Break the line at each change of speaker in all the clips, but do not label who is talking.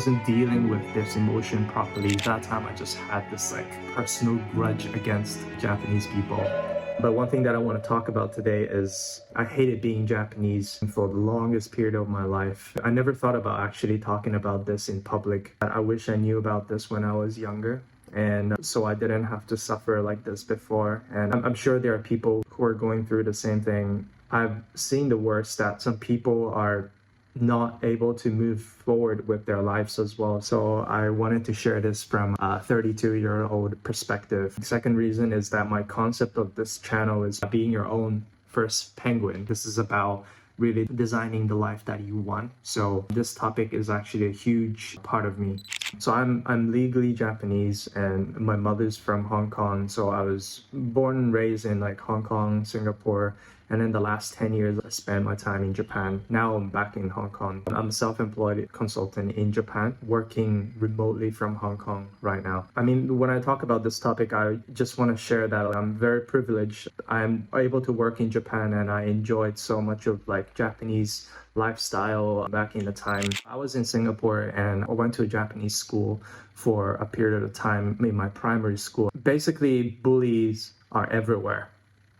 Wasn't dealing with this emotion properly. That time I just had this personal grudge against Japanese people. But one thing that I want to talk about today is I hated being Japanese for the longest period of my life. I never thought about actually talking about this in public. I wish I knew about this when I was younger. And so I didn't have to suffer like this before. And I'm sure there are people who are going through the same thing. I've seen the worst, that some people are not able to move forward with their lives as well. So I wanted to share this from a 32-year-old perspective. The second reason is that my concept of this channel is being your own first penguin. This is about really designing the life that you want. So this topic is actually a huge part of me. So I'm legally Japanese and my mother's from Hong Kong. So I was born and raised in Hong Kong, Singapore, and in the last 10 years, I spent my time in Japan. Now I'm back in Hong Kong. I'm a self-employed consultant in Japan, working remotely from Hong Kong right now. I mean, when I talk about this topic, I just want to share that I'm very privileged. I'm able to work in Japan and I enjoyed so much of Japanese lifestyle back in the time. I was in Singapore and I went to a Japanese school for a period of time in my primary school. Basically, bullies are everywhere.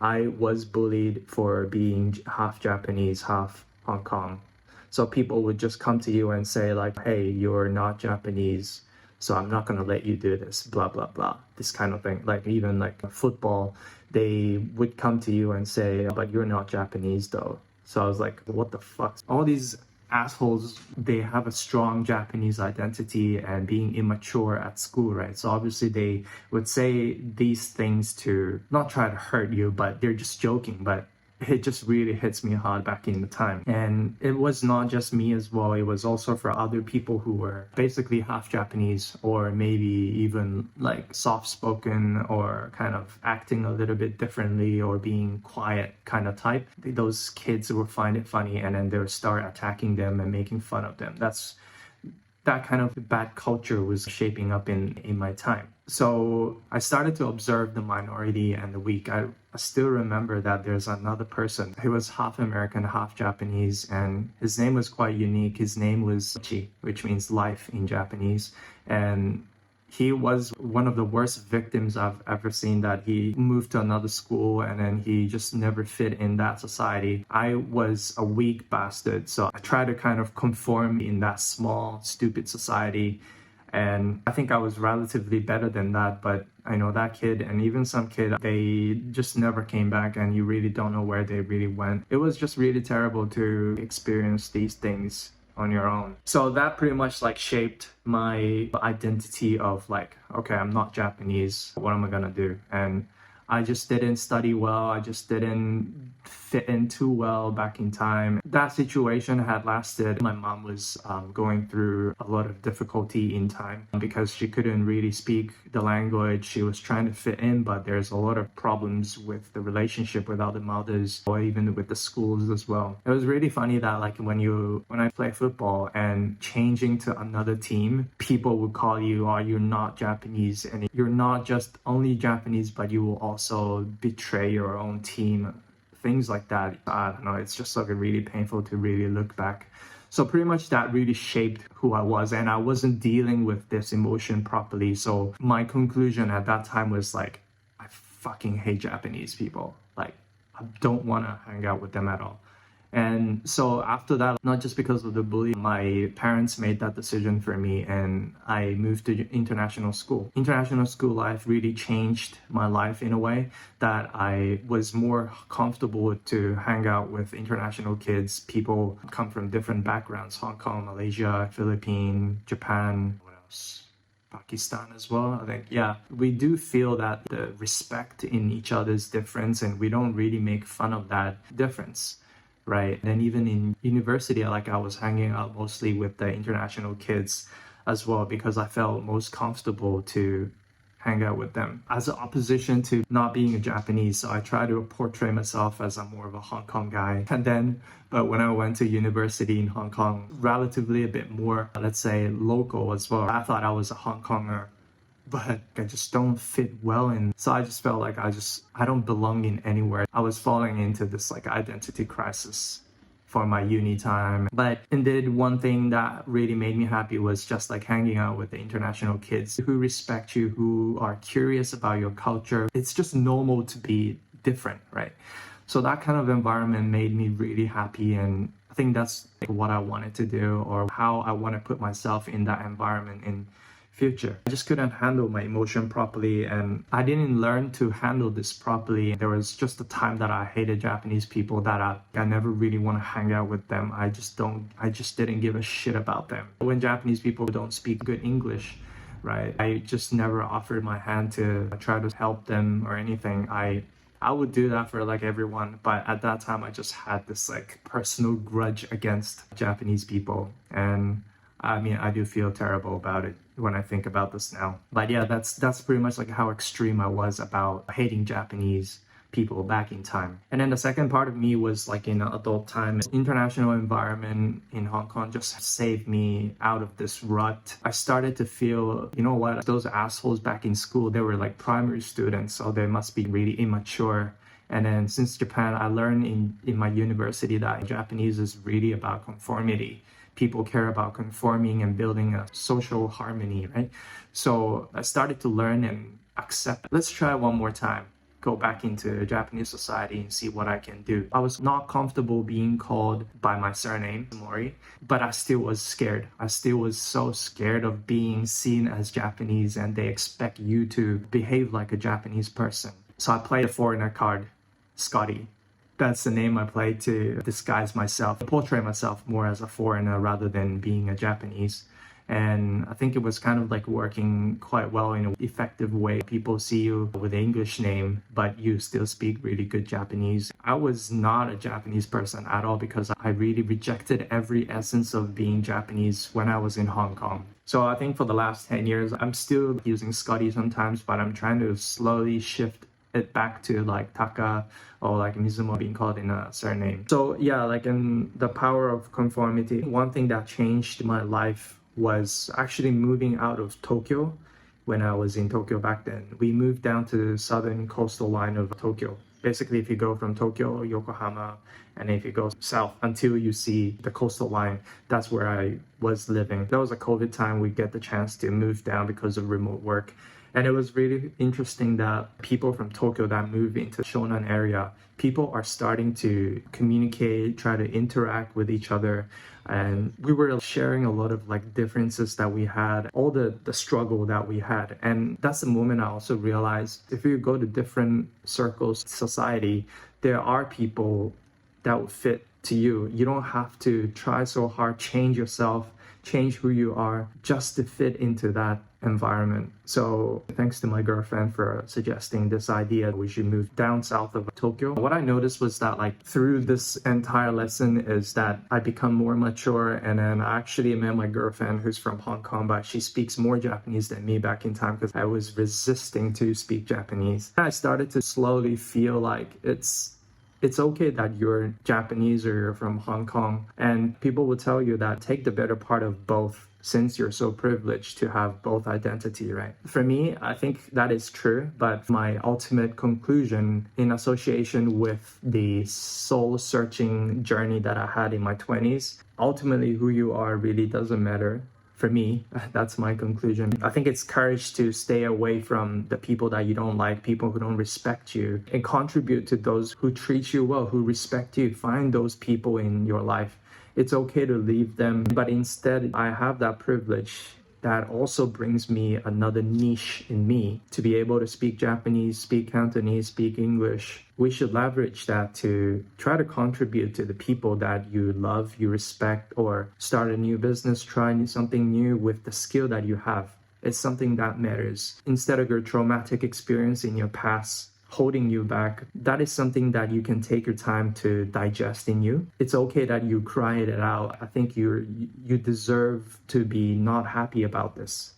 I was bullied for being half Japanese, half Hong Kong. So people would just come to you and say hey, you're not Japanese, so I'm not gonna let you do this, blah, blah, blah, this kind of thing. Even football, they would come to you and say, but you're not Japanese though. So I was like, what the fuck? All these assholes, they have a strong Japanese identity and being immature at school, right? So obviously they would say these things to not try to hurt you, but they're just joking. But it just really hits me hard back in the time. And it was not just me as well. It was also for other people who were basically half Japanese or maybe even soft-spoken or kind of acting a little bit differently or being quiet kind of type. Those kids would find it funny and then they would start attacking them and making fun of them. That kind of bad culture was shaping up in my time. So I started to observe the minority and the weak. I still remember that there's another person who was half American, half Japanese, and his name was quite unique. His name was Chi, which means life in Japanese. And he was one of the worst victims I've ever seen, that he moved to another school and then he just never fit in that society. I was a weak bastard, so I tried to kind of conform in that small, stupid society. And I think I was relatively better than that, but I know that kid and even some kid, they just never came back and you really don't know where they really went. It was just really terrible to experience these things on your own. So that pretty much shaped my identity of okay, I'm not Japanese, what am I gonna do? And I just didn't study well. I just didn't fit in too well back in time. That situation had lasted. My mom was going through a lot of difficulty in time because she couldn't really speak the language. She was trying to fit in, but there's a lot of problems with the relationship with other mothers or even with the schools as well. It was really funny that when I play football and changing to another team, people would call you, oh, you're not Japanese, and you're not just only Japanese, but you will also betray your own team. Things like that. I don't know, it's just really painful to really look back. So pretty much that really shaped who I was, and I wasn't dealing with this emotion properly. So my conclusion at that time was I fucking hate Japanese people. I don't want to hang out with them at all. And so after that, not just because of the bully, my parents made that decision for me and I moved to international school. International school life really changed my life in a way that I was more comfortable to hang out with international kids. People come from different backgrounds: Hong Kong, Malaysia, Philippines, Japan, what else? Pakistan as well. I think, yeah, we do feel that the respect in each other's difference and we don't really make fun of that difference. Right. And even in university, I was hanging out mostly with the international kids as well because I felt most comfortable to hang out with them. As an opposition to not being a Japanese, so I try to portray myself as I'm more of a Hong Kong guy. But when I went to university in Hong Kong, relatively a bit more, let's say, local as well. I thought I was a Hong Konger, but I just don't fit well in. So I just felt I don't belong in anywhere. I was falling into this identity crisis for my uni time. But indeed, one thing that really made me happy was just like hanging out with the international kids who respect you, who are curious about your culture. It's just normal to be different, right? So that kind of environment made me really happy, and I think that's like what I wanted to do, or how I want to put myself in that environment in future. I just couldn't handle my emotion properly, and I didn't learn to handle this properly. There was just a time that I hated Japanese people, that I never really want to hang out with them. I just didn't give a shit about them. When Japanese people don't speak good English, right, I just never offered my hand to try to help them or anything. I would do that for like everyone, but at that time I just had this like personal grudge against Japanese people, and I mean, I do feel terrible about it when I think about this now. But yeah, that's pretty much like how extreme I was about hating Japanese people back in time. And then the second part of me was like in adult time. International environment in Hong Kong just saved me out of this rut. I started to feel, you know what, those assholes back in school, they were like primary students, so they must be really immature. And then since Japan, I learned in my university that Japanese is really about conformity. People care about conforming and building a social harmony, right? So I started to learn and accept. Let's try one more time. Go back into Japanese society and see what I can do. I was not comfortable being called by my surname, Mori, but I still was scared. I still was so scared of being seen as Japanese, and they expect you to behave like a Japanese person. So I played a foreigner card, Scotty. That's the name I played to disguise myself, portray myself more as a foreigner rather than being a Japanese. And I think it was kind of like working quite well in an effective way. People see you with an English name, but you still speak really good Japanese. I was not a Japanese person at all, because I really rejected every essence of being Japanese when I was in Hong Kong. So I think for the last 10 years, I'm still using Scotty sometimes, but I'm trying to slowly shift it back to like Taka or like Mizumo being called in a surname. So yeah, like in the power of conformity, one thing that changed my life was actually moving out of Tokyo. When I was in Tokyo back then, we moved down to the southern coastal line of Tokyo. Basically, if you go from Tokyo, Yokohama, and if you go south until you see the coastal line, that's where I was living. That was a COVID time. We get the chance to move down because of remote work. And it was really interesting that people from Tokyo that move into Shonan area, people are starting to communicate, try to interact with each other. And we were sharing a lot of like differences that we had, all the struggle that we had. And that's the moment I also realized, if you go to different circles, society, there are people that will fit to you. You don't have to try so hard, change yourself, change who you are just to fit into that environment. So thanks to my girlfriend for suggesting this idea we should move down south of Tokyo. What I noticed was that like through this entire lesson is that I become more mature, and then I actually met my girlfriend who's from Hong Kong, but she speaks more Japanese than me back in time because I was resisting to speak Japanese. I started to slowly feel like it's okay that you're Japanese or you're from Hong Kong, and people will tell you that take the better part of both, since you're so privileged to have both identity, right? For me, I think that is true, but my ultimate conclusion in association with the soul-searching journey that I had in my 20s, ultimately who you are really doesn't matter. For me, that's my conclusion. I think it's courage to stay away from the people that you don't like, people who don't respect you, and contribute to those who treat you well, who respect you. Find those people in your life. It's okay to leave them, but instead I have that privilege that also brings me another niche in me to be able to speak Japanese, speak Cantonese, speak English. We should leverage that to try to contribute to the people that you love, you respect, or start a new business, try something new with the skill that you have. It's something that matters. Instead of your traumatic experience in your past holding you back, that is something that you can take your time to digest in you. It's okay that you cry it out. I think you deserve to be not happy about this,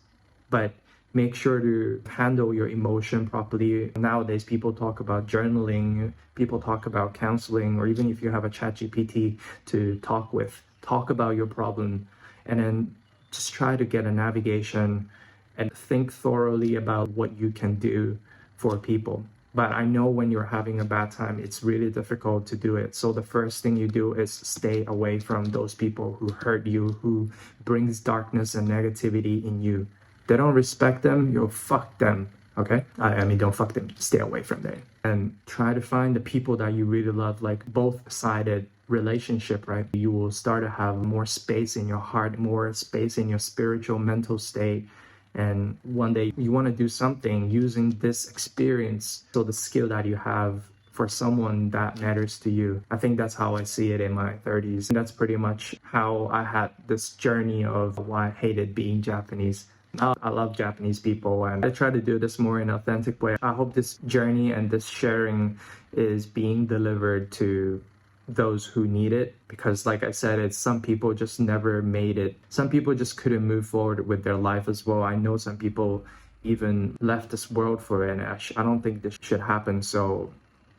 but make sure to handle your emotion properly. Nowadays, people talk about journaling, people talk about counseling, or even if you have a ChatGPT to talk with, talk about your problem, and then just try to get a navigation and think thoroughly about what you can do for people. But I know when you're having a bad time, it's really difficult to do it. So the first thing you do is stay away from those people who hurt you, who brings darkness and negativity in you. They don't respect them, you'll fuck them. Okay? I mean, don't fuck them. Stay away from them. And try to find the people that you really love, like both-sided relationship, right? You will start to have more space in your heart, more space in your spiritual, mental state. And one day you want to do something using this experience, so the skill that you have for someone that matters to you. I think that's how I see it in my 30s. And that's pretty much how I had this journey of why I hated being Japanese. Now I love Japanese people and I try to do this more in an authentic way. I hope this journey and this sharing is being delivered to those who need it, because like I said, it's some people just never made it. Some people just couldn't move forward with their life as well. I know some people even left this world for it, and I don't think this should happen. So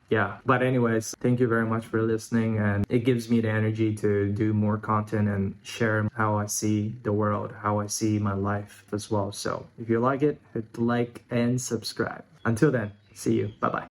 yeah, but anyways, thank you very much for listening, and it gives me the energy to do more content and share how I see the world, how I see my life as well. So if you like it, hit like and subscribe. Until then, see you. Bye bye.